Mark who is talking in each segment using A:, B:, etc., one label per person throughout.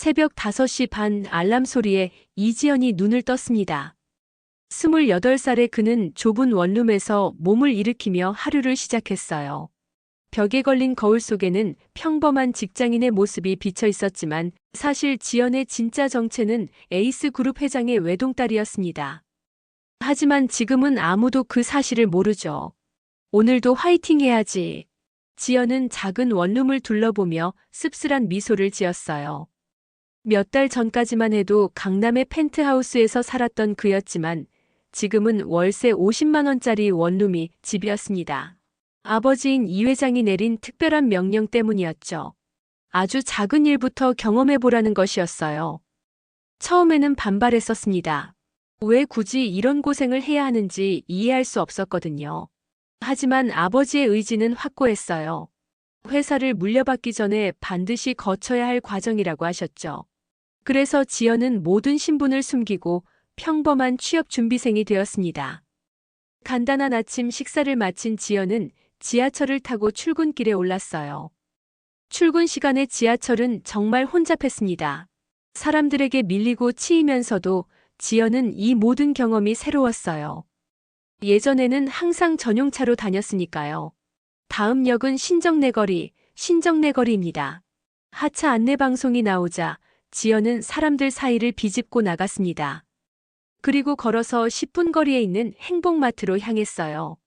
A: 새벽 5시 반 알람 소리에 이지연이 눈을 떴습니다. 28살의 그는 좁은 원룸에서 몸을 일으키며 하루를 시작했어요. 벽에 걸린 거울 속에는 평범한 직장인의 모습이 비쳐 있었지만 사실 지연의 진짜 정체는 에이스 그룹 회장의 외동딸이었습니다. 하지만 지금은 아무도 그 사실을 모르죠. 오늘도 화이팅 해야지. 지연은 작은 원룸을 둘러보며 씁쓸한 미소를 지었어요. 몇 달 전까지만 해도 강남의 펜트하우스에서 살았던 그였지만 지금은 월세 50만 원짜리 원룸이 집이었습니다. 아버지인 이 회장이 내린 특별한 명령 때문이었죠. 아주 작은 일부터 경험해보라는 것이었어요. 처음에는 반발했었습니다. 왜 굳이 이런 고생을 해야 하는지 이해할 수 없었거든요. 하지만 아버지의 의지는 확고했어요. 회사를 물려받기 전에 반드시 거쳐야 할 과정이라고 하셨죠. 그래서 지연은 모든 신분을 숨기고 평범한 취업 준비생이 되었습니다. 간단한 아침 식사를 마친 지연은 지하철을 타고 출근길에 올랐어요. 출근 시간에 지하철은 정말 혼잡했습니다. 사람들에게 밀리고 치이면서도 지연은 이 모든 경험이 새로웠어요. 예전에는 항상 전용차로 다녔으니까요. 다음 역은 신정내거리입니다. 하차 안내 방송이 나오자 지연은 사람들 사이를 비집고 나갔습니다. 그리고 걸어서 10분 거리에 있는 행복마트로 향했어요.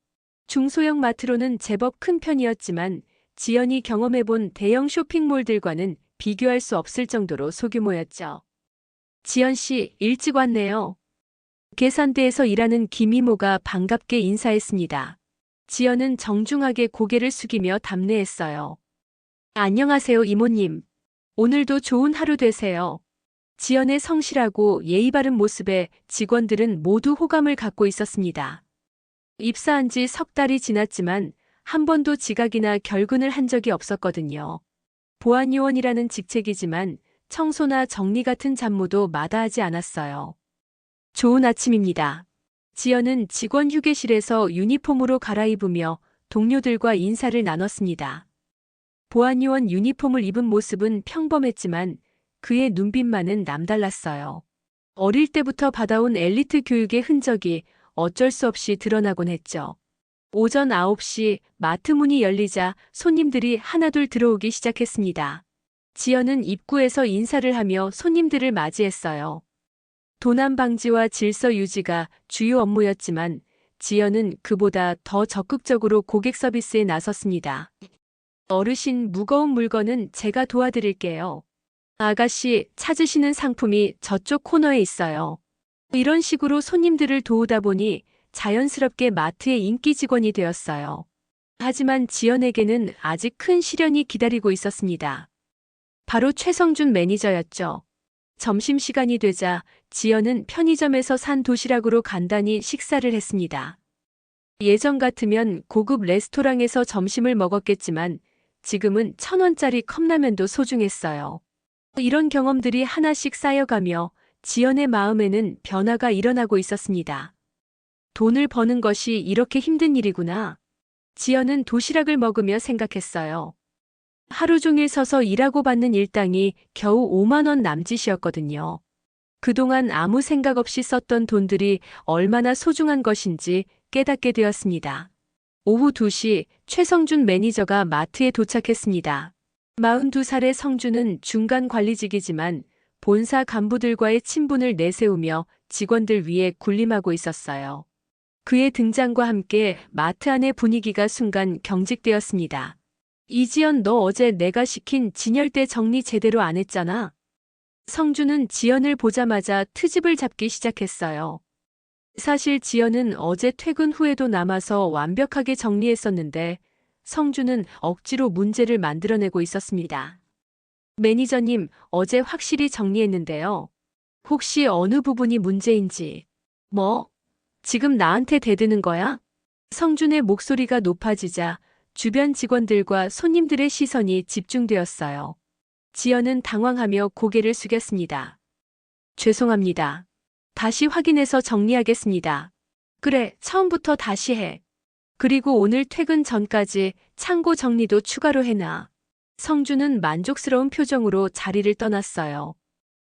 A: 중소형 마트로는 제법 큰 편이었지만 지연이 경험해본 대형 쇼핑몰들과는 비교할 수 없을 정도로 소규모였죠. 지연 씨, 일찍 왔네요. 계산대에서 일하는 김이모가 반갑게 인사했습니다. 지연은 정중하게 고개를 숙이며 답례했어요. 안녕하세요, 이모님. 오늘도 좋은 하루 되세요. 지연의 성실하고 예의 바른 모습에 직원들은 모두 호감을 갖고 있었습니다. 입사한 지 석 달이 지났지만 한 번도 지각이나 결근을 한 적이 없었거든요. 보안요원이라는 직책이지만 청소나 정리 같은 잡무도 마다하지 않았어요. 좋은 아침입니다. 지연은 직원 휴게실에서 유니폼으로 갈아입으며 동료들과 인사를 나눴습니다. 보안요원 유니폼을 입은 모습은 평범했지만 그의 눈빛만은 남달랐어요. 어릴 때부터 받아온 엘리트 교육의 흔적이 어쩔 수 없이 드러나곤 했죠. 오전 9시 마트 문이 열리자 손님들이 하나둘 들어오기 시작했습니다. 지연은 입구에서 인사를 하며 손님들을 맞이했어요. 도난 방지와 질서 유지가 주요 업무였지만 지연은 그보다 더 적극적으로 고객 서비스에 나섰습니다. 어르신, 무거운 물건은 제가 도와드릴게요. 아가씨, 찾으시는 상품이 저쪽 코너에 있어요. 이런 식으로 손님들을 도우다 보니 자연스럽게 마트의 인기 직원이 되었어요. 하지만 지연에게는 아직 큰 시련이 기다리고 있었습니다. 바로 최성준 매니저였죠. 점심시간이 되자 지연은 편의점에서 산 도시락으로 간단히 식사를 했습니다. 예전 같으면 고급 레스토랑에서 점심을 먹었겠지만 지금은 1,000원짜리 컵라면도 소중했어요. 이런 경험들이 하나씩 쌓여가며 지연의 마음에는 변화가 일어나고 있었습니다. 돈을 버는 것이 이렇게 힘든 일이구나. 지연은 도시락을 먹으며 생각했어요. 하루 종일 서서 일하고 받는 일당이 겨우 5만 원 남짓이었거든요. 그동안 아무 생각 없이 썼던 돈들이 얼마나 소중한 것인지 깨닫게 되었습니다. 오후 2시 최성준 매니저가 마트에 도착했습니다. 42살의 성준은 중간 관리직이지만 본사 간부들과의 친분을 내세우며 직원들 위해 군림하고 있었어요. 그의 등장과 함께 마트 안의 분위기가 순간 경직되었습니다. 이지연, 너 어제 내가 시킨 진열대 정리 제대로 안 했잖아. 성준은 지연을 보자마자 트집을 잡기 시작했어요. 사실 지연은 어제 퇴근 후에도 남아서 완벽하게 정리했었는데 성준은 억지로 문제를 만들어내고 있었습니다. 매니저님, 어제 확실히 정리했는데요. 혹시 어느 부분이 문제인지. 뭐? 지금 나한테 대드는 거야? 성준의 목소리가 높아지자 주변 직원들과 손님들의 시선이 집중되었어요. 지연은 당황하며 고개를 숙였습니다. 죄송합니다. 다시 확인해서 정리하겠습니다. 그래, 처음부터 다시 해. 그리고 오늘 퇴근 전까지 창고 정리도 추가로 해놔. 성준은 만족스러운 표정으로 자리를 떠났어요.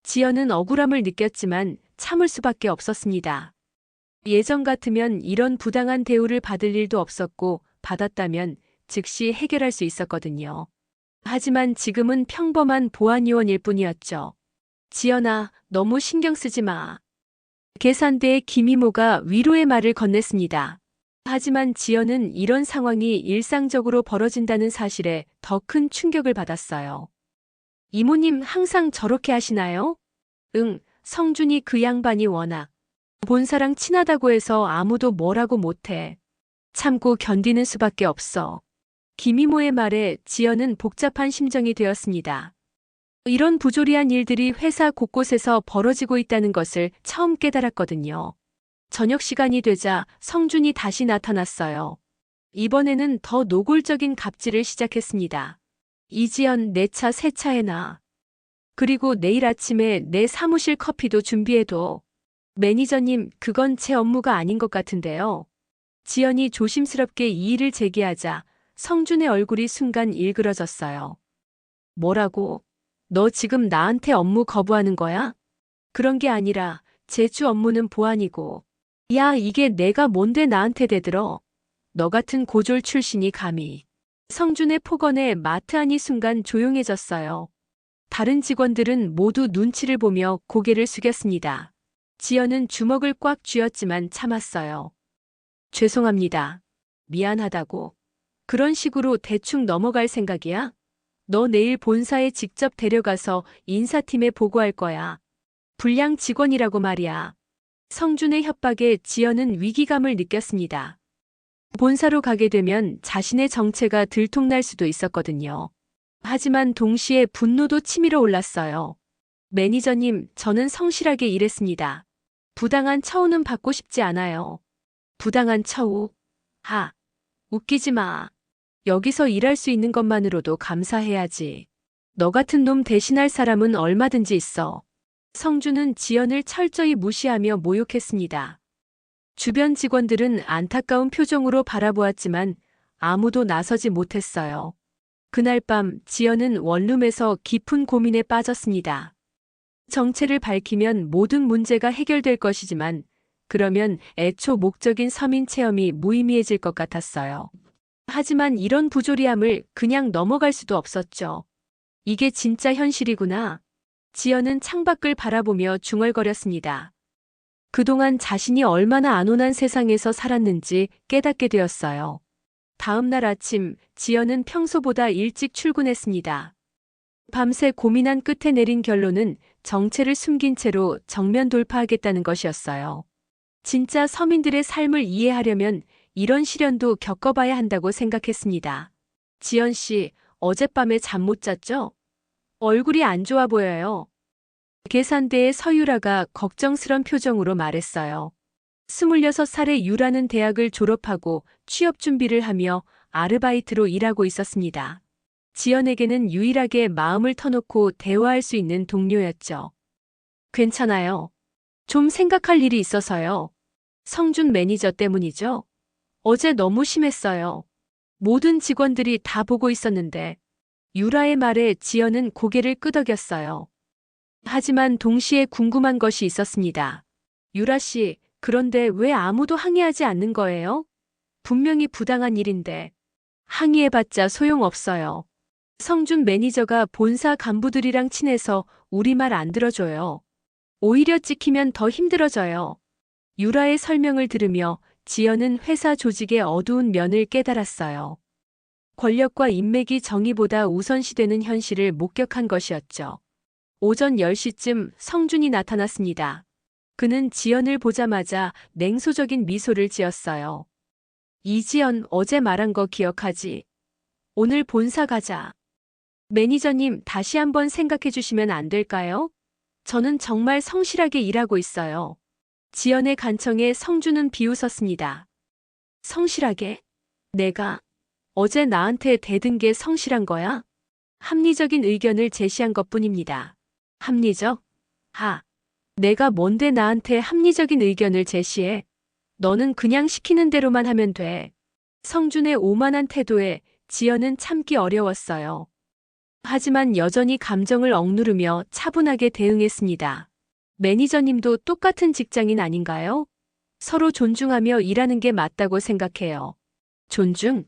A: 지연은 억울함을 느꼈지만 참을 수밖에 없었습니다. 예전 같으면 이런 부당한 대우를 받을 일도 없었고 받았다면 즉시 해결할 수 있었거든요. 하지만 지금은 평범한 보안요원일 뿐이었죠. 지연아, 너무 신경 쓰지 마. 계산대에 김이모가 위로의 말을 건넸습니다. 하지만 지연은 이런 상황이 일상적으로 벌어진다는 사실에 더 큰 충격을 받았어요. 이모님 항상 저렇게 하시나요? 응, 성준이 그 양반이 워낙 본사랑 친하다고 해서 아무도 뭐라고 못해. 참고 견디는 수밖에 없어. 김이모의 말에 지연은 복잡한 심정이 되었습니다. 이런 부조리한 일들이 회사 곳곳에서 벌어지고 있다는 것을 처음 깨달았거든요. 저녁 시간이 되자 성준이 다시 나타났어요. 이번에는 더 노골적인 갑질을 시작했습니다. 이지연, 내 차 세차해놔. 그리고 내일 아침에 내 사무실 커피도 준비해둬. 매니저님, 그건 제 업무가 아닌 것 같은데요. 지연이 조심스럽게 이의를 제기하자 성준의 얼굴이 순간 일그러졌어요. 뭐라고? 너 지금 나한테 업무 거부하는 거야? 그런 게 아니라 제 주 업무는 보안이고. 야, 이게 내가 뭔데 나한테 대들어? 너 같은 고졸 출신이 감히. 성준의 폭언에 마트 안이 순간 조용해졌어요. 다른 직원들은 모두 눈치를 보며 고개를 숙였습니다. 지연은 주먹을 꽉 쥐었지만 참았어요. 죄송합니다. 미안하다고. 그런 식으로 대충 넘어갈 생각이야? 너 내일 본사에 직접 데려가서 인사팀에 보고할 거야. 불량 직원이라고 말이야. 성준의 협박에 지연은 위기감을 느꼈습니다. 본사로 가게 되면 자신의 정체가 들통날 수도 있었거든요. 하지만 동시에 분노도 치밀어 올랐어요. 매니저님, 저는 성실하게 일했습니다. 부당한 처우는 받고 싶지 않아요. 부당한 처우? 하, 웃기지 마. 여기서 일할 수 있는 것만으로도 감사해야지. 너 같은 놈 대신할 사람은 얼마든지 있어. 성준은 지연을 철저히 무시하며 모욕했습니다. 주변 직원들은 안타까운 표정으로 바라보았지만 아무도 나서지 못했어요. 그날 밤 지연은 원룸에서 깊은 고민에 빠졌습니다. 정체를 밝히면 모든 문제가 해결될 것이지만 그러면 애초 목적인 서민 체험이 무의미해질 것 같았어요. 하지만 이런 부조리함을 그냥 넘어갈 수도 없었죠. 이게 진짜 현실이구나. 지연은 창밖을 바라보며 중얼거렸습니다. 그동안 자신이 얼마나 안온한 세상에서 살았는지 깨닫게 되었어요. 다음 날 아침 지연은 평소보다 일찍 출근했습니다. 밤새 고민한 끝에 내린 결론은 정체를 숨긴 채로 정면 돌파하겠다는 것이었어요. 진짜 서민들의 삶을 이해하려면 이런 시련도 겪어봐야 한다고 생각했습니다. 지연 씨, 어젯밤에 잠 못 잤죠? 얼굴이 안 좋아 보여요. 계산대의 서유라가 걱정스런 표정으로 말했어요. 26살의 유라는 대학을 졸업하고 취업 준비를 하며 아르바이트로 일하고 있었습니다. 지연에게는 유일하게 마음을 터놓고 대화할 수 있는 동료였죠. 괜찮아요. 좀 생각할 일이 있어서요. 성준 매니저 때문이죠. 어제 너무 심했어요. 모든 직원들이 다 보고 있었는데 유라의 말에 지연은 고개를 끄덕였어요. 하지만 동시에 궁금한 것이 있었습니다. 유라 씨, 그런데 왜 아무도 항의하지 않는 거예요? 분명히 부당한 일인데. 항의해봤자 소용없어요. 성준 매니저가 본사 간부들이랑 친해서 우리 말 안 들어줘요. 오히려 찍히면 더 힘들어져요. 유라의 설명을 들으며 지연은 회사 조직의 어두운 면을 깨달았어요. 권력과 인맥이 정의보다 우선시되는 현실을 목격한 것이었죠. 오전 10시쯤 성준이 나타났습니다. 그는 지연을 보자마자 냉소적인 미소를 지었어요. 이지연, 어제 말한 거 기억하지? 오늘 본사 가자. 매니저님, 다시 한번 생각해 주시면 안 될까요? 저는 정말 성실하게 일하고 있어요. 지연의 간청에 성준은 비웃었습니다. 성실하게? 내가 어제 나한테 대든 게 성실한 거야? 합리적인 의견을 제시한 것뿐입니다. 합리적? 하. 내가 뭔데 나한테 합리적인 의견을 제시해? 너는 그냥 시키는 대로만 하면 돼. 성준의 오만한 태도에 지연은 참기 어려웠어요. 하지만 여전히 감정을 억누르며 차분하게 대응했습니다. 매니저님도 똑같은 직장인 아닌가요? 서로 존중하며 일하는 게 맞다고 생각해요. 존중?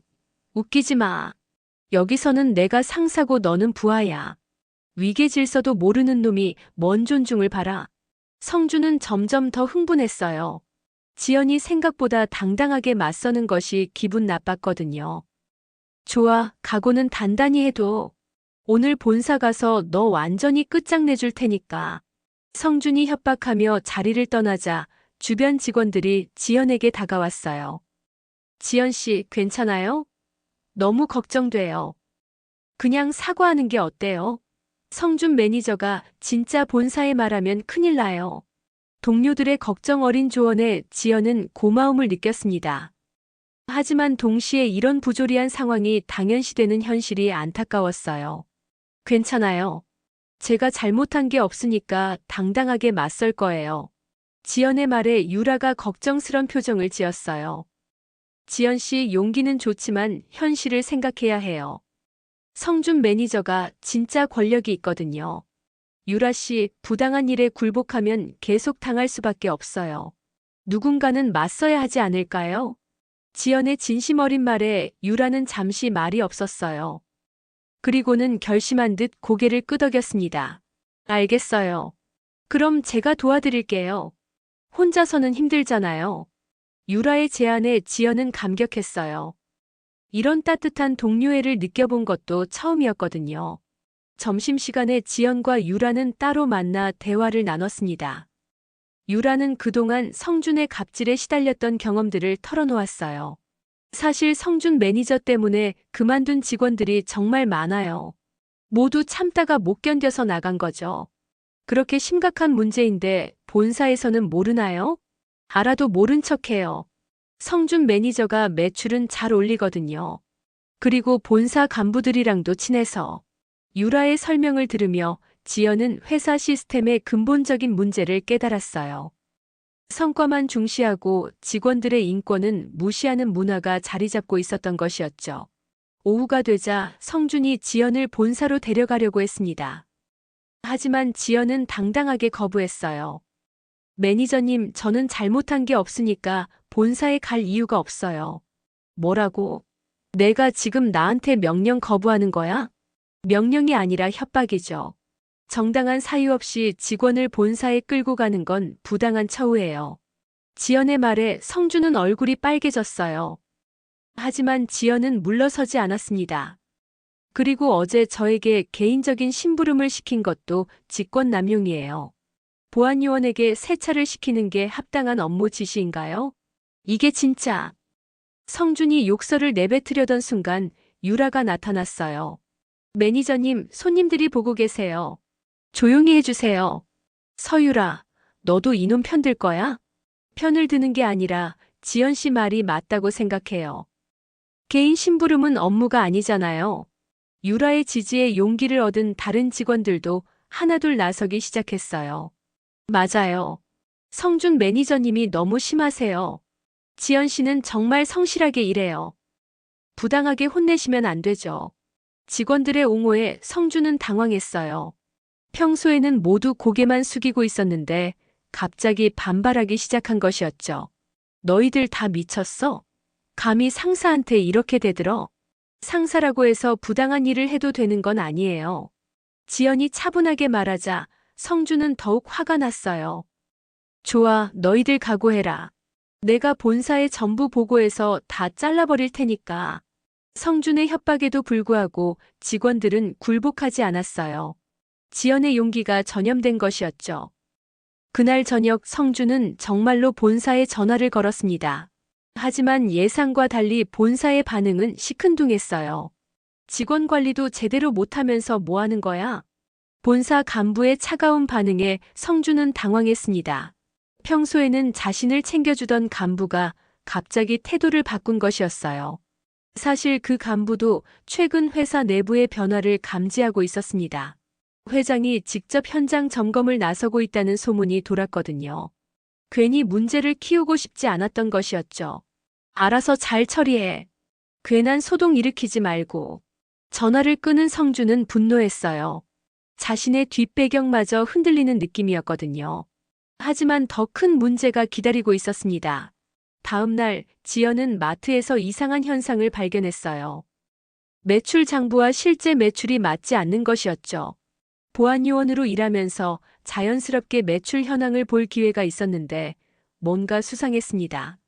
A: 웃기지 마. 여기서는 내가 상사고 너는 부하야. 위계 질서도 모르는 놈이 뭔 존중을 바라. 성주는 점점 더 흥분했어요. 지연이 생각보다 당당하게 맞서는 것이 기분 나빴거든요. 좋아, 각오는 단단히 해도 오늘 본사 가서 너 완전히 끝장내줄 테니까. 성준이 협박하며 자리를 떠나자 주변 직원들이 지연에게 다가왔어요. 지연 씨, 괜찮아요? 너무 걱정돼요. 그냥 사과하는 게 어때요? 성준 매니저가 진짜 본사에 말하면 큰일 나요. 동료들의 걱정 어린 조언에 지연은 고마움을 느꼈습니다. 하지만 동시에 이런 부조리한 상황이 당연시되는 현실이 안타까웠어요. 괜찮아요. 제가 잘못한 게 없으니까 당당하게 맞설 거예요. 지연의 말에 유라가 걱정스런 표정을 지었어요. 지연 씨 용기는 좋지만 현실을 생각해야 해요. 성준 매니저가 진짜 권력이 있거든요. 유라 씨, 부당한 일에 굴복하면 계속 당할 수밖에 없어요. 누군가는 맞서야 하지 않을까요? 지연의 진심 어린 말에 유라는 잠시 말이 없었어요. 그리고는 결심한 듯 고개를 끄덕였습니다. 알겠어요. 그럼 제가 도와드릴게요. 혼자서는 힘들잖아요. 유라의 제안에 지연은 감격했어요. 이런 따뜻한 동료애를 느껴본 것도 처음이었거든요. 점심시간에 지연과 유라는 따로 만나 대화를 나눴습니다. 유라는 그동안 성준의 갑질에 시달렸던 경험들을 털어놓았어요. 사실 성준 매니저 때문에 그만둔 직원들이 정말 많아요. 모두 참다가 못 견뎌서 나간 거죠. 그렇게 심각한 문제인데 본사에서는 모르나요? 알아도 모른 척해요. 성준 매니저가 매출은 잘 올리거든요. 그리고 본사 간부들이랑도 친해서. 유라의 설명을 들으며 지연은 회사 시스템의 근본적인 문제를 깨달았어요. 성과만 중시하고 직원들의 인권은 무시하는 문화가 자리 잡고 있었던 것이었죠. 오후가 되자 성준이 지연을 본사로 데려가려고 했습니다. 하지만 지연은 당당하게 거부했어요. 매니저님, 저는 잘못한 게 없으니까 본사에 갈 이유가 없어요. 뭐라고? 내가 지금 나한테 명령 거부하는 거야? 명령이 아니라 협박이죠. 정당한 사유 없이 직원을 본사에 끌고 가는 건 부당한 처우예요. 지연의 말에 성준은 얼굴이 빨개졌어요. 하지만 지연은 물러서지 않았습니다. 그리고 어제 저에게 개인적인 심부름을 시킨 것도 직권남용이에요. 보안요원에게 세차를 시키는 게 합당한 업무 지시인가요? 이게 진짜. 성준이 욕설을 내뱉으려던 순간 유라가 나타났어요. 매니저님, 손님들이 보고 계세요. 조용히 해주세요. 서유라, 너도 이놈 편들 거야? 편을 드는 게 아니라 지연 씨 말이 맞다고 생각해요. 개인 심부름은 업무가 아니잖아요. 유라의 지지에 용기를 얻은 다른 직원들도 하나둘 나서기 시작했어요. 맞아요. 성준 매니저님이 너무 심하세요. 지연 씨는 정말 성실하게 일해요. 부당하게 혼내시면 안 되죠. 직원들의 옹호에 성준은 당황했어요. 평소에는 모두 고개만 숙이고 있었는데 갑자기 반발하기 시작한 것이었죠. 너희들 다 미쳤어? 감히 상사한테 이렇게 대들어? 상사라고 해서 부당한 일을 해도 되는 건 아니에요. 지연이 차분하게 말하자 성준은 더욱 화가 났어요. 좋아, 너희들 각오해라. 내가 본사에 전부 보고해서 다 잘라버릴 테니까. 성준의 협박에도 불구하고 직원들은 굴복하지 않았어요. 지연의 용기가 전염된 것이었죠. 그날 저녁 성준은 정말로 본사에 전화를 걸었습니다. 하지만 예상과 달리 본사의 반응은 시큰둥했어요. 직원 관리도 제대로 못하면서 뭐 하는 거야? 본사 간부의 차가운 반응에 성준은 당황했습니다. 평소에는 자신을 챙겨주던 간부가 갑자기 태도를 바꾼 것이었어요. 사실 그 간부도 최근 회사 내부의 변화를 감지하고 있었습니다. 회장이 직접 현장 점검을 나서고 있다는 소문이 돌았거든요. 괜히 문제를 키우고 싶지 않았던 것이었죠. 알아서 잘 처리해. 괜한 소동 일으키지 말고. 전화를 끄는 성주는 분노했어요. 자신의 뒷배경마저 흔들리는 느낌이었거든요. 하지만 더 큰 문제가 기다리고 있었습니다. 다음 날 지연은 마트에서 이상한 현상을 발견했어요. 매출 장부와 실제 매출이 맞지 않는 것이었죠. 보안요원으로 일하면서 자연스럽게 매출 현황을 볼 기회가 있었는데 뭔가 수상했습니다.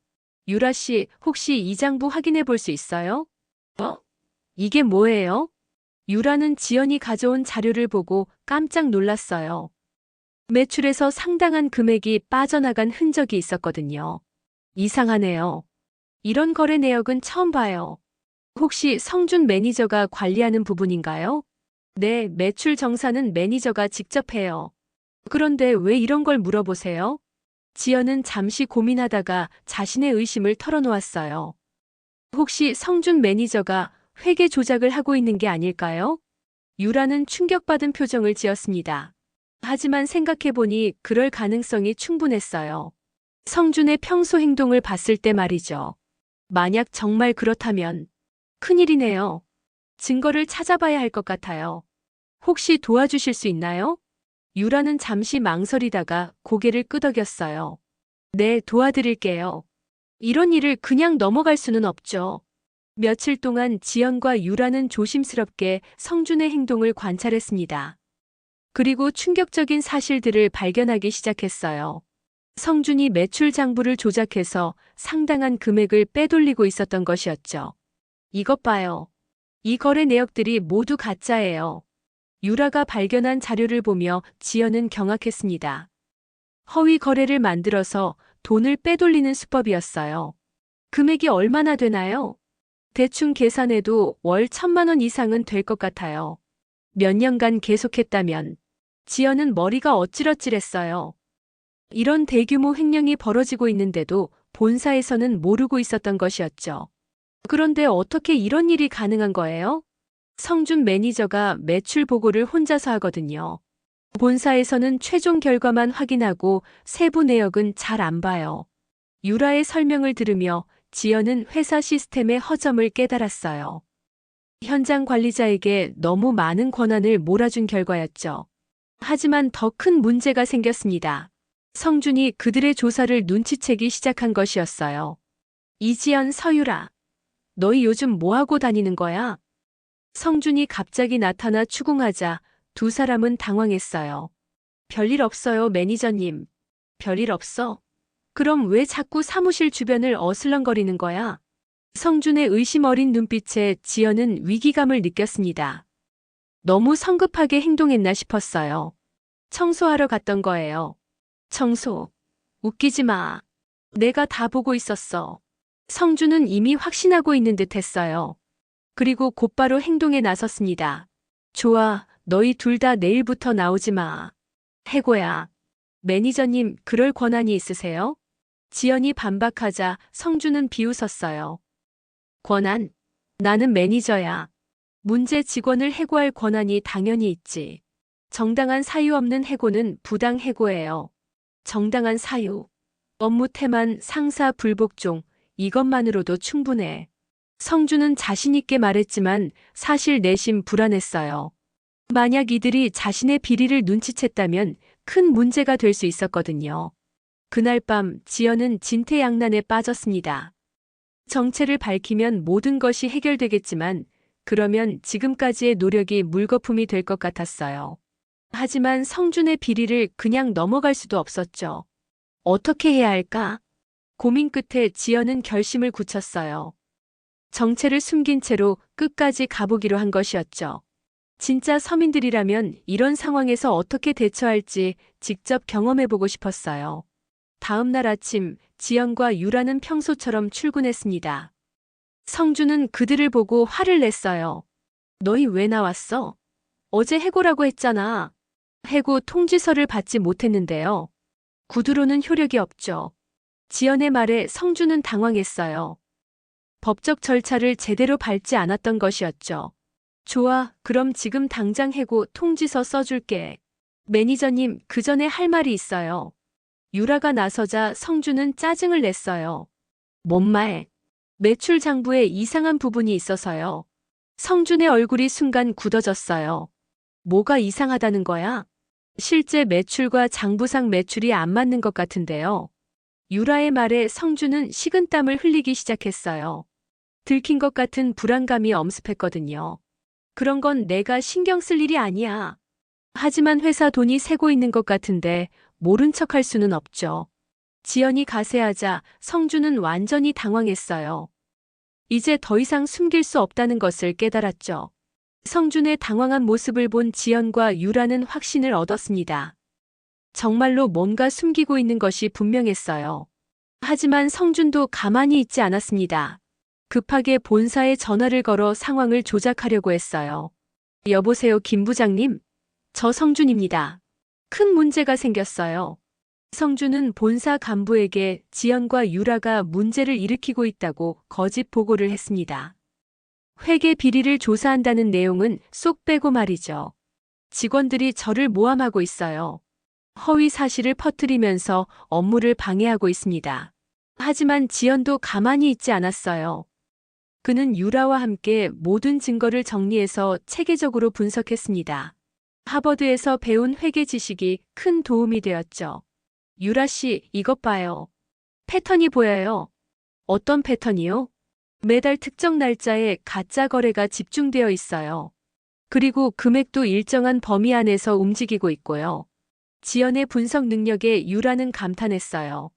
A: 유라 씨, 혹시 이 장부 확인해 볼 수 있어요? 어? 이게 뭐예요? 유라는 지연이 가져온 자료를 보고 깜짝 놀랐어요. 매출에서 상당한 금액이 빠져나간 흔적이 있었거든요. 이상하네요. 이런 거래 내역은 처음 봐요. 혹시 성준 매니저가 관리하는 부분인가요? 네, 매출 정산은 매니저가 직접 해요. 그런데 왜 이런 걸 물어보세요? 지연은 잠시 고민하다가 자신의 의심을 털어놓았어요. 혹시 성준 매니저가 회계 조작을 하고 있는 게 아닐까요? 유라는 충격받은 표정을 지었습니다. 하지만 생각해보니 그럴 가능성이 충분했어요. 성준의 평소 행동을 봤을 때 말이죠. 만약 정말 그렇다면 큰일이네요. 증거를 찾아봐야 할 것 같아요. 혹시 도와주실 수 있나요? 유라는 잠시 망설이다가 고개를 끄덕였어요. 네, 도와드릴게요. 이런 일을 그냥 넘어갈 수는 없죠. 며칠 동안 지연과 유라는 조심스럽게 성준의 행동을 관찰했습니다. 그리고 충격적인 사실들을 발견하기 시작했어요. 성준이 매출 장부를 조작해서 상당한 금액을 빼돌리고 있었던 것이었죠. 이것 봐요. 이 거래 내역들이 모두 가짜예요. 유라가 발견한 자료를 보며 지연은 경악했습니다. 허위 거래를 만들어서 돈을 빼돌리는 수법이었어요. 금액이 얼마나 되나요? 대충 계산해도 월 1,000만 원 이상은 될 것 같아요. 몇 년간 계속했다면 지연은 머리가 어찌러찔했어요. 이런 대규모 횡령이 벌어지고 있는데도 본사에서는 모르고 있었던 것이었죠. 그런데 어떻게 이런 일이 가능한 거예요? 성준 매니저가 매출 보고를 혼자서 하거든요. 본사에서는 최종 결과만 확인하고 세부 내역은 잘 안 봐요. 유라의 설명을 들으며 지연은 회사 시스템의 허점을 깨달았어요. 현장 관리자에게 너무 많은 권한을 몰아준 결과였죠. 하지만 더 큰 문제가 생겼습니다. 성준이 그들의 조사를 눈치채기 시작한 것이었어요. 이지연, 서유라, 너희 요즘 뭐하고 다니는 거야? 성준이 갑자기 나타나 추궁하자 두 사람은 당황했어요. 별일 없어요, 매니저님. 별일 없어? 그럼 왜 자꾸 사무실 주변을 어슬렁거리는 거야? 성준의 의심 어린 눈빛에 지연은 위기감을 느꼈습니다. 너무 성급하게 행동했나 싶었어요. 청소하러 갔던 거예요. 청소. 웃기지 마. 내가 다 보고 있었어. 성준은 이미 확신하고 있는 듯 했어요. 그리고 곧바로 행동에 나섰습니다. 좋아, 너희 둘 다 내일부터 나오지 마. 해고야. 매니저님, 그럴 권한이 있으세요? 지연이 반박하자 성준은 비웃었어요. 권한? 나는 매니저야. 문제 직원을 해고할 권한이 당연히 있지. 정당한 사유 없는 해고는 부당 해고예요. 정당한 사유. 업무 태만, 상사 불복종, 이것만으로도 충분해. 성준은 자신있게 말했지만 사실 내심 불안했어요. 만약 이들이 자신의 비리를 눈치챘다면 큰 문제가 될 수 있었거든요. 그날 밤 지연은 진퇴양난에 빠졌습니다. 정체를 밝히면 모든 것이 해결되겠지만 그러면 지금까지의 노력이 물거품이 될 것 같았어요. 하지만 성준의 비리를 그냥 넘어갈 수도 없었죠. 어떻게 해야 할까? 고민 끝에 지연은 결심을 굳혔어요. 정체를 숨긴 채로 끝까지 가보기로 한 것이었죠. 진짜 서민들이라면 이런 상황에서 어떻게 대처할지 직접 경험해보고 싶었어요. 다음 날 아침 지연과 유라는 평소처럼 출근했습니다. 성준은 그들을 보고 화를 냈어요. 너희 왜 나왔어? 어제 해고라고 했잖아. 해고 통지서를 받지 못했는데요. 구두로는 효력이 없죠. 지연의 말에 성준은 당황했어요. 법적 절차를 제대로 밟지 않았던 것이었죠. 좋아, 그럼 지금 당장 해고 통지서 써줄게. 매니저님, 그 전에 할 말이 있어요. 유라가 나서자 성준은 짜증을 냈어요. 뭔 말? 매출 장부에 이상한 부분이 있어서요. 성준의 얼굴이 순간 굳어졌어요. 뭐가 이상하다는 거야? 실제 매출과 장부상 매출이 안 맞는 것 같은데요. 유라의 말에 성준은 식은땀을 흘리기 시작했어요. 들킨 것 같은 불안감이 엄습했거든요. 그런 건 내가 신경 쓸 일이 아니야. 하지만 회사 돈이 새고 있는 것 같은데 모른 척할 수는 없죠. 지연이 가세하자 성준은 완전히 당황했어요. 이제 더 이상 숨길 수 없다는 것을 깨달았죠. 성준의 당황한 모습을 본 지연과 유라는 확신을 얻었습니다. 정말로 뭔가 숨기고 있는 것이 분명했어요. 하지만 성준도 가만히 있지 않았습니다. 급하게 본사에 전화를 걸어 상황을 조작하려고 했어요. 여보세요, 김 부장님? 저 성준입니다. 큰 문제가 생겼어요. 성준은 본사 간부에게 지연과 유라가 문제를 일으키고 있다고 거짓 보고를 했습니다. 회계 비리를 조사한다는 내용은 쏙 빼고 말이죠. 직원들이 저를 모함하고 있어요. 허위 사실을 퍼뜨리면서 업무를 방해하고 있습니다. 하지만 지연도 가만히 있지 않았어요. 그는 유라와 함께 모든 증거를 정리해서 체계적으로 분석했습니다. 하버드에서 배운 회계 지식이 큰 도움이 되었죠. 유라 씨, 이것 봐요. 패턴이 보여요. 어떤 패턴이요? 매달 특정 날짜에 가짜 거래가 집중되어 있어요. 그리고 금액도 일정한 범위 안에서 움직이고 있고요. 지연의 분석 능력에 유라는 감탄했어요.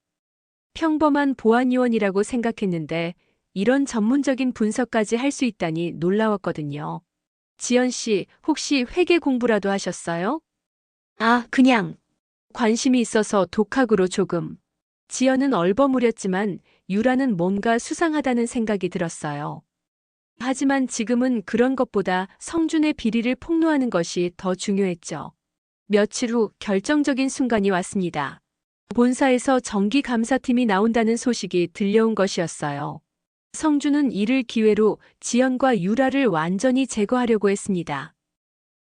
A: 평범한 보안요원이라고 생각했는데 이런 전문적인 분석까지 할 수 있다니 놀라웠거든요. 지연 씨, 혹시 회계 공부라도 하셨어요? 아, 그냥 관심이 있어서 독학으로 조금. 지연은 얼버무렸지만 유라는 뭔가 수상하다는 생각이 들었어요. 하지만 지금은 그런 것보다 성준의 비리를 폭로하는 것이 더 중요했죠. 며칠 후 결정적인 순간이 왔습니다. 본사에서 정기감사팀이 나온다는 소식이 들려온 것이었어요. 성준은 이를 기회로 지연과 유라를 완전히 제거하려고 했습니다.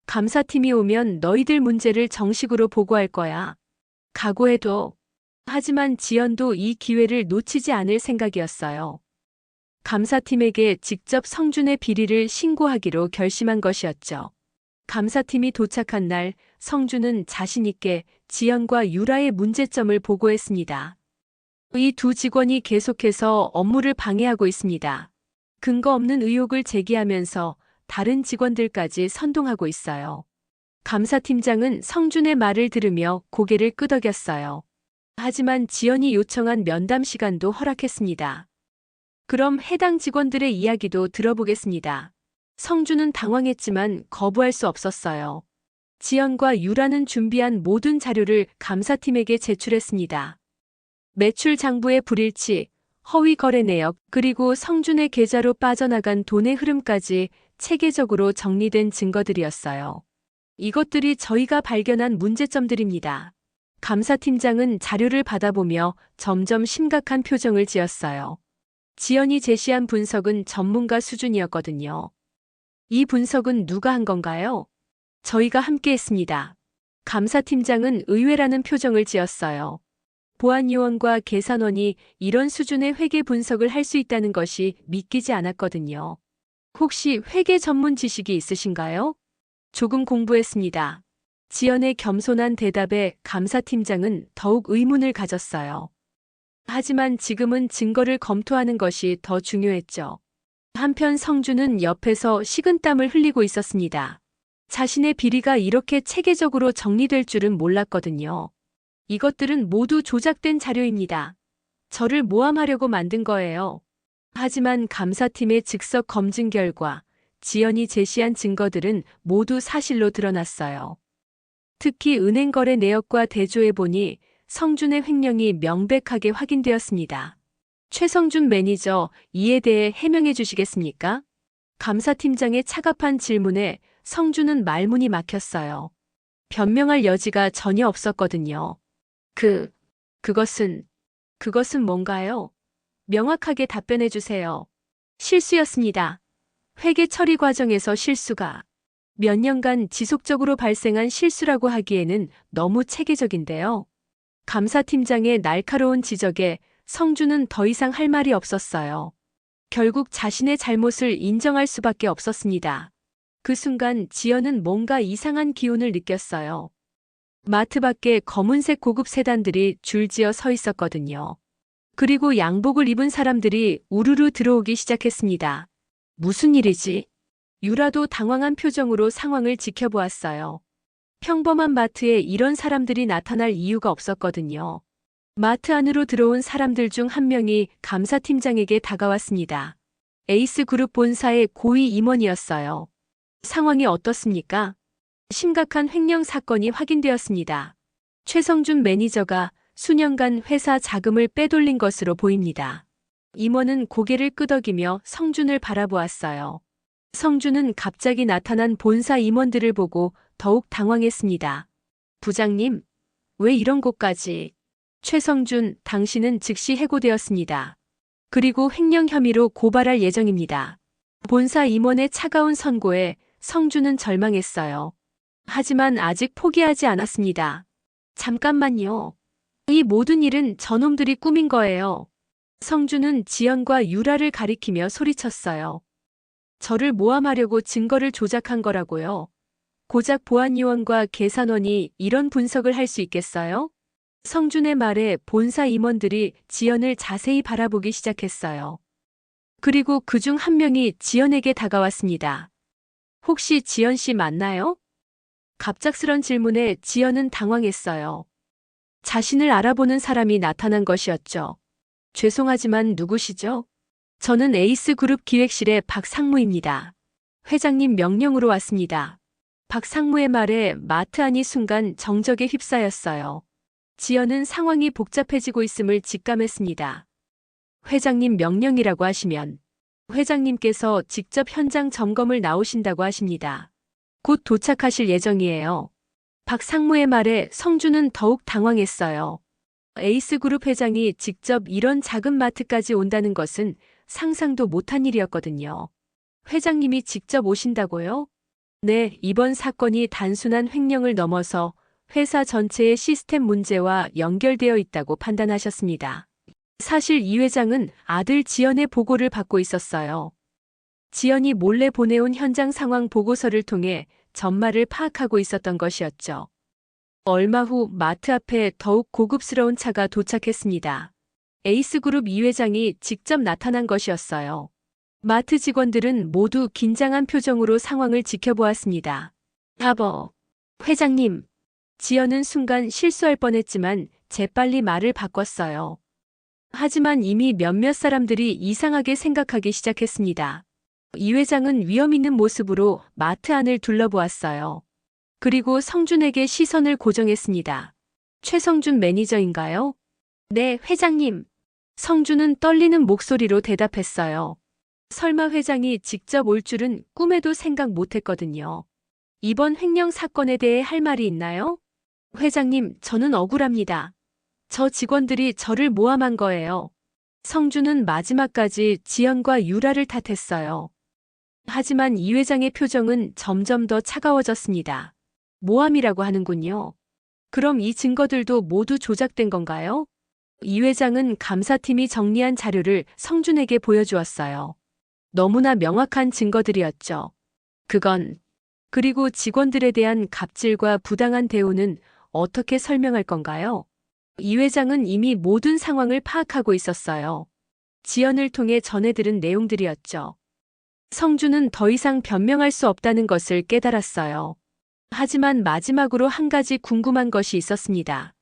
A: 감사팀이 오면 너희들 문제를 정식으로 보고할 거야. 각오해둬. 하지만 지연도 이 기회를 놓치지 않을 생각이었어요. 감사팀에게 직접 성준의 비리를 신고하기로 결심한 것이었죠. 감사팀이 도착한 날 성준은 자신 있게 지연과 유라의 문제점을 보고했습니다. 이 두 직원이 계속해서 업무를 방해하고 있습니다. 근거 없는 의혹을 제기하면서 다른 직원들까지 선동하고 있어요. 감사팀장은 성준의 말을 들으며 고개를 끄덕였어요. 하지만 지연이 요청한 면담 시간도 허락했습니다. 그럼 해당 직원들의 이야기도 들어보겠습니다. 성준은 당황했지만 거부할 수 없었어요. 지연과 유라는 준비한 모든 자료를 감사팀에게 제출했습니다. 매출 장부의 불일치, 허위 거래 내역, 그리고 성준의 계좌로 빠져나간 돈의 흐름까지 체계적으로 정리된 증거들이었어요. 이것들이 저희가 발견한 문제점들입니다. 감사팀장은 자료를 받아보며 점점 심각한 표정을 지었어요. 지연이 제시한 분석은 전문가 수준이었거든요. 이 분석은 누가 한 건가요? 저희가 함께 했습니다. 감사팀장은 의외라는 표정을 지었어요. 보안요원과 계산원이 이런 수준의 회계 분석을 할 수 있다는 것이 믿기지 않았거든요. 혹시 회계 전문 지식이 있으신가요? 조금 공부했습니다. 지연의 겸손한 대답에 감사팀장은 더욱 의문을 가졌어요. 하지만 지금은 증거를 검토하는 것이 더 중요했죠. 한편 성준은 옆에서 식은땀을 흘리고 있었습니다. 자신의 비리가 이렇게 체계적으로 정리될 줄은 몰랐거든요. 이것들은 모두 조작된 자료입니다. 저를 모함하려고 만든 거예요. 하지만 감사팀의 즉석 검증 결과 지연이 제시한 증거들은 모두 사실로 드러났어요. 특히 은행 거래 내역과 대조해보니 성준의 횡령이 명백하게 확인되었습니다. 최성준 매니저, 이에 대해 해명해 주시겠습니까? 감사팀장의 차갑한 질문에 성준은 말문이 막혔어요. 변명할 여지가 전혀 없었거든요. 그것은 뭔가요? 명확하게 답변해 주세요. 실수였습니다. 회계 처리 과정에서 실수가. 몇 년간 지속적으로 발생한 실수라고 하기에는 너무 체계적인데요. 감사팀장의 날카로운 지적에 성준은 더 이상 할 말이 없었어요. 결국 자신의 잘못을 인정할 수밖에 없었습니다. 그 순간 지연은 뭔가 이상한 기운을 느꼈어요. 마트 밖에 검은색 고급 세단들이 줄지어 서 있었거든요. 그리고 양복을 입은 사람들이 우르르 들어오기 시작했습니다. 무슨 일이지? 유라도 당황한 표정으로 상황을 지켜보았어요. 평범한 마트에 이런 사람들이 나타날 이유가 없었거든요. 마트 안으로 들어온 사람들 중 한 명이 감사팀장에게 다가왔습니다. 에이스그룹 본사의 고위 임원이었어요. 상황이 어떻습니까? 심각한 횡령 사건이 확인되었습니다. 최성준 매니저가 수년간 회사 자금을 빼돌린 것으로 보입니다. 임원은 고개를 끄덕이며 성준을 바라보았어요. 성준은 갑자기 나타난 본사 임원들을 보고 더욱 당황했습니다. 부장님, 왜 이런 곳까지? 최성준, 당신은 즉시 해고되었습니다. 그리고 횡령 혐의로 고발할 예정입니다. 본사 임원의 차가운 선고에 성준은 절망했어요. 하지만 아직 포기하지 않았습니다. 잠깐만요. 이 모든 일은 저놈들이 꾸민 거예요. 성준은 지연과 유라를 가리키며 소리쳤어요. 저를 모함하려고 증거를 조작한 거라고요. 고작 보안요원과 계산원이 이런 분석을 할 수 있겠어요? 성준의 말에 본사 임원들이 지연을 자세히 바라보기 시작했어요. 그리고 그중 한 명이 지연에게 다가왔습니다. 혹시 지연 씨 맞나요? 갑작스런 질문에 지연은 당황했어요. 자신을 알아보는 사람이 나타난 것이었죠. 죄송하지만 누구시죠? 저는 에이스그룹 기획실의 박상무입니다. 회장님 명령으로 왔습니다. 박상무의 말에 마트 안이 순간 정적에 휩싸였어요. 지연은 상황이 복잡해지고 있음을 직감했습니다. 회장님 명령이라고 하시면 회장님께서 직접 현장 점검을 나오신다고 하십니다. 곧 도착하실 예정이에요. 박상무의 말에 성준은 더욱 당황했어요. 에이스그룹 회장이 직접 이런 작은 마트까지 온다는 것은 상상도 못한 일이었거든요. 회장님이 직접 오신다고요? 네, 이번 사건이 단순한 횡령을 넘어서 회사 전체의 시스템 문제와 연결되어 있다고 판단하셨습니다. 사실 이 회장은 아들 지연의 보고를 받고 있었어요. 지연이 몰래 보내온 현장 상황 보고서를 통해 전말을 파악하고 있었던 것이었죠. 얼마 후 마트 앞에 더욱 고급스러운 차가 도착했습니다. 에이스그룹 이 회장이 직접 나타난 것이었어요. 마트 직원들은 모두 긴장한 표정으로 상황을 지켜보았습니다. 회장님. 지연은 순간 실수할 뻔했지만 재빨리 말을 바꿨어요. 하지만 이미 몇몇 사람들이 이상하게 생각하기 시작했습니다. 이 회장은 위험 있는 모습으로 마트 안을 둘러보았어요. 그리고 성준에게 시선을 고정했습니다. 최성준 매니저인가요? 네, 회장님. 성준은 떨리는 목소리로 대답했어요. 설마 회장이 직접 올 줄은 꿈에도 생각 못했거든요. 이번 횡령 사건에 대해 할 말이 있나요? 회장님, 저는 억울합니다. 저 직원들이 저를 모함한 거예요. 성준은 마지막까지 지연과 유라를 탓했어요. 하지만 이 회장의 표정은 점점 더 차가워졌습니다. 모함이라고 하는군요. 그럼 이 증거들도 모두 조작된 건가요? 이 회장은 감사팀이 정리한 자료를 성준에게 보여주었어요. 너무나 명확한 증거들이었죠. 그리고 직원들에 대한 갑질과 부당한 대우는 어떻게 설명할 건가요? 이 회장은 이미 모든 상황을 파악하고 있었어요. 지연을 통해 전해 들은 내용들이었죠. 성준은 더 이상 변명할 수 없다는 것을 깨달았어요. 하지만 마지막으로 한 가지 궁금한 것이 있었습니다.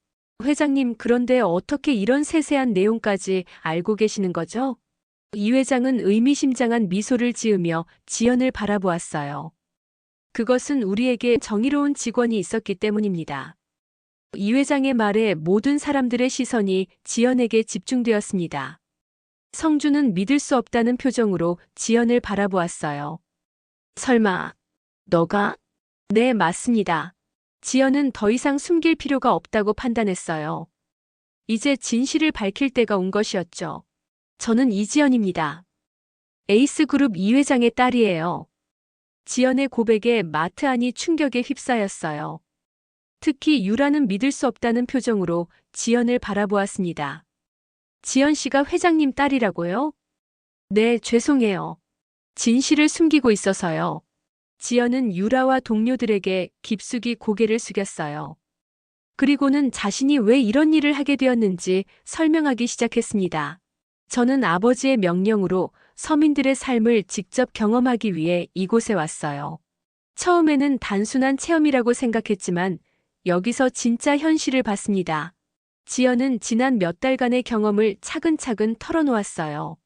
A: 회장님, 그런데 어떻게 이런 세세한 내용까지 알고 계시는 거죠? 이 회장은 의미심장한 미소를 지으며 지연을 바라보았어요. 그것은 우리에게 정의로운 직원이 있었기 때문입니다. 이 회장의 말에 모든 사람들의 시선이 지연에게 집중되었습니다. 성준은 믿을 수 없다는 표정으로 지연을 바라보았어요. 설마, 너가? 네, 맞습니다. 지연은 더 이상 숨길 필요가 없다고 판단했어요. 이제 진실을 밝힐 때가 온 것이었죠. 저는 이지연입니다. 에이스그룹 이 회장의 딸이에요. 지연의 고백에 마트 안이 충격에 휩싸였어요. 특히 유라는 믿을 수 없다는 표정으로 지연을 바라보았습니다. 지연 씨가 회장님 딸이라고요? 네, 죄송해요. 진실을 숨기고 있어서요. 지연은 유라와 동료들에게 깊숙이 고개를 숙였어요. 그리고는 자신이 왜 이런 일을 하게 되었는지 설명하기 시작했습니다. 저는 아버지의 명령으로 서민들의 삶을 직접 경험하기 위해 이곳에 왔어요. 처음에는 단순한 체험이라고 생각했지만 여기서 진짜 현실을 봤습니다. 지연은 지난 몇 달간의 경험을 차근차근 털어놓았어요.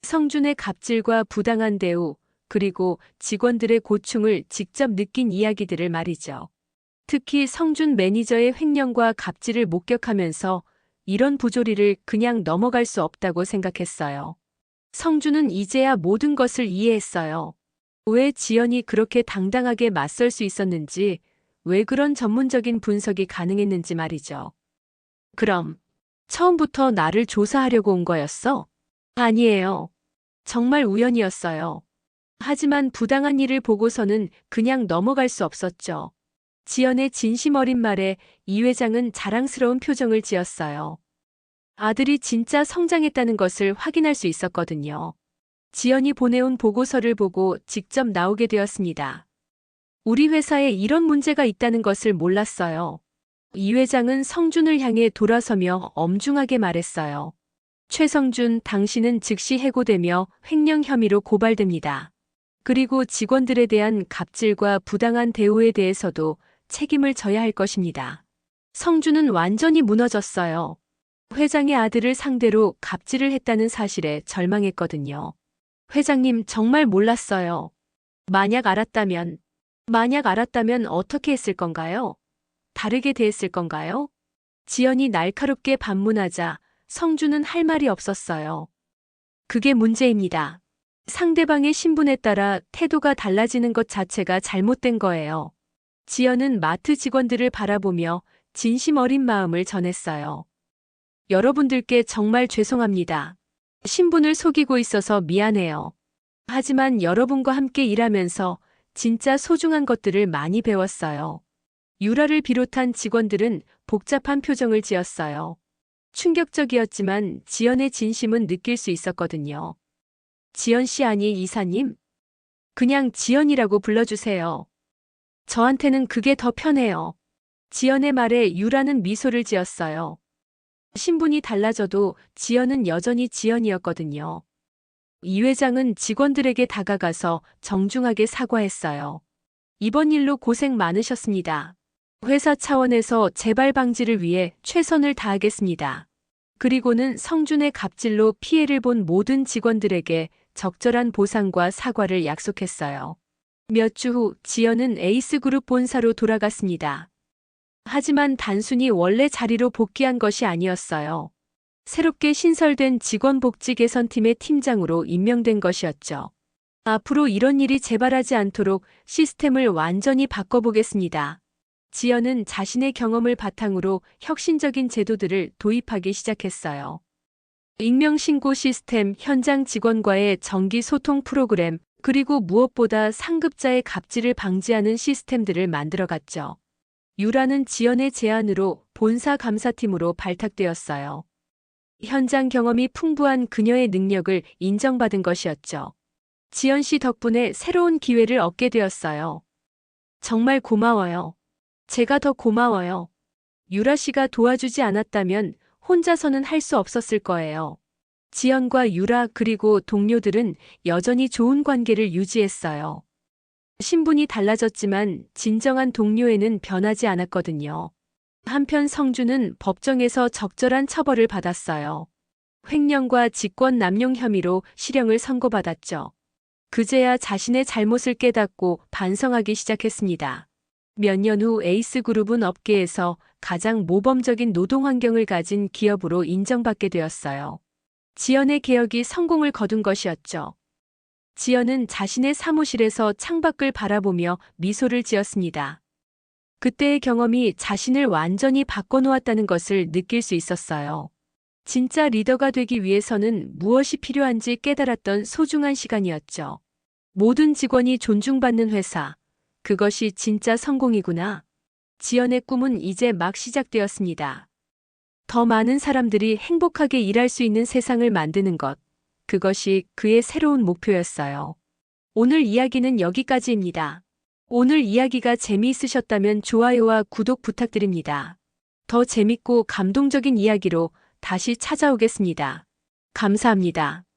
A: 성준의 갑질과 부당한 대우, 그리고 직원들의 고충을 직접 느낀 이야기들을 말이죠. 특히 성준 매니저의 횡령과 갑질을 목격하면서 이런 부조리를 그냥 넘어갈 수 없다고 생각했어요. 성준은 이제야 모든 것을 이해했어요. 왜 지연이 그렇게 당당하게 맞설 수 있었는지, 왜 그런 전문적인 분석이 가능했는지 말이죠. 그럼, 처음부터 나를 조사하려고 온 거였어? 아니에요. 정말 우연이었어요. 하지만 부당한 일을 보고서는 그냥 넘어갈 수 없었죠. 지연의 진심 어린 말에 이 회장은 자랑스러운 표정을 지었어요. 아들이 진짜 성장했다는 것을 확인할 수 있었거든요. 지연이 보내온 보고서를 보고 직접 나오게 되었습니다. 우리 회사에 이런 문제가 있다는 것을 몰랐어요. 이 회장은 성준을 향해 돌아서며 엄중하게 말했어요. 최성준, 당신은 즉시 해고되며 횡령 혐의로 고발됩니다. 그리고 직원들에 대한 갑질과 부당한 대우에 대해서도 책임을 져야 할 것입니다. 성준은 완전히 무너졌어요. 회장의 아들을 상대로 갑질을 했다는 사실에 절망했거든요. 회장님, 정말 몰랐어요. 만약 알았다면 어떻게 했을 건가요? 다르게 대했을 건가요? 지연이 날카롭게 반문하자 성준은 할 말이 없었어요. 그게 문제입니다. 상대방의 신분에 따라 태도가 달라지는 것 자체가 잘못된 거예요. 지연은 마트 직원들을 바라보며 진심 어린 마음을 전했어요. 여러분들께 정말 죄송합니다. 신분을 속이고 있어서 미안해요. 하지만 여러분과 함께 일하면서 진짜 소중한 것들을 많이 배웠어요. 유라를 비롯한 직원들은 복잡한 표정을 지었어요. 충격적이었지만 지연의 진심은 느낄 수 있었거든요. 지연 씨, 아니 이사님? 그냥 지연이라고 불러주세요. 저한테는 그게 더 편해요. 지연의 말에 유라는 미소를 지었어요. 신분이 달라져도 지연은 여전히 지연이었거든요. 이 회장은 직원들에게 다가가서 정중하게 사과했어요. 이번 일로 고생 많으셨습니다. 회사 차원에서 재발 방지를 위해 최선을 다하겠습니다. 그리고는 성준의 갑질로 피해를 본 모든 직원들에게 적절한 보상과 사과를 약속했어요. 몇 주 후 지연은 에이스그룹 본사로 돌아갔습니다. 하지만 단순히 원래 자리로 복귀한 것이 아니었어요. 새롭게 신설된 직원복지 개선팀의 팀장으로 임명된 것이었죠. 앞으로 이런 일이 재발하지 않도록 시스템을 완전히 바꿔보겠습니다. 지연은 자신의 경험을 바탕으로 혁신적인 제도들을 도입하기 시작했어요. 익명신고 시스템, 현장 직원과의 정기 소통 프로그램, 그리고 무엇보다 상급자의 갑질을 방지하는 시스템들을 만들어갔죠. 유라는 지연의 제안으로 본사 감사팀으로 발탁되었어요. 현장 경험이 풍부한 그녀의 능력을 인정받은 것이었죠. 지연 씨 덕분에 새로운 기회를 얻게 되었어요. 정말 고마워요. 제가 더 고마워요. 유라 씨가 도와주지 않았다면 혼자서는 할 수 없었을 거예요. 지연과 유라 그리고 동료들은 여전히 좋은 관계를 유지했어요. 신분이 달라졌지만 진정한 동료애는 변하지 않았거든요. 한편 성준은 법정에서 적절한 처벌을 받았어요. 횡령과 직권 남용 혐의로 실형을 선고받았죠. 그제야 자신의 잘못을 깨닫고 반성하기 시작했습니다. 몇 년 후 에이스그룹은 업계에서 가장 모범적인 노동 환경을 가진 기업으로 인정받게 되었어요. 지연의 개혁이 성공을 거둔 것이었죠. 지연은 자신의 사무실에서 창밖을 바라보며 미소를 지었습니다. 그때의 경험이 자신을 완전히 바꿔놓았다는 것을 느낄 수 있었어요. 진짜 리더가 되기 위해서는 무엇이 필요한지 깨달았던 소중한 시간이었죠. 모든 직원이 존중받는 회사. 그것이 진짜 성공이구나. 지연의 꿈은 이제 막 시작되었습니다. 더 많은 사람들이 행복하게 일할 수 있는 세상을 만드는 것. 그것이 그의 새로운 목표였어요. 오늘 이야기는 여기까지입니다. 오늘 이야기가 재미있으셨다면 좋아요와 구독 부탁드립니다. 더 재밌고 감동적인 이야기로 다시 찾아오겠습니다. 감사합니다.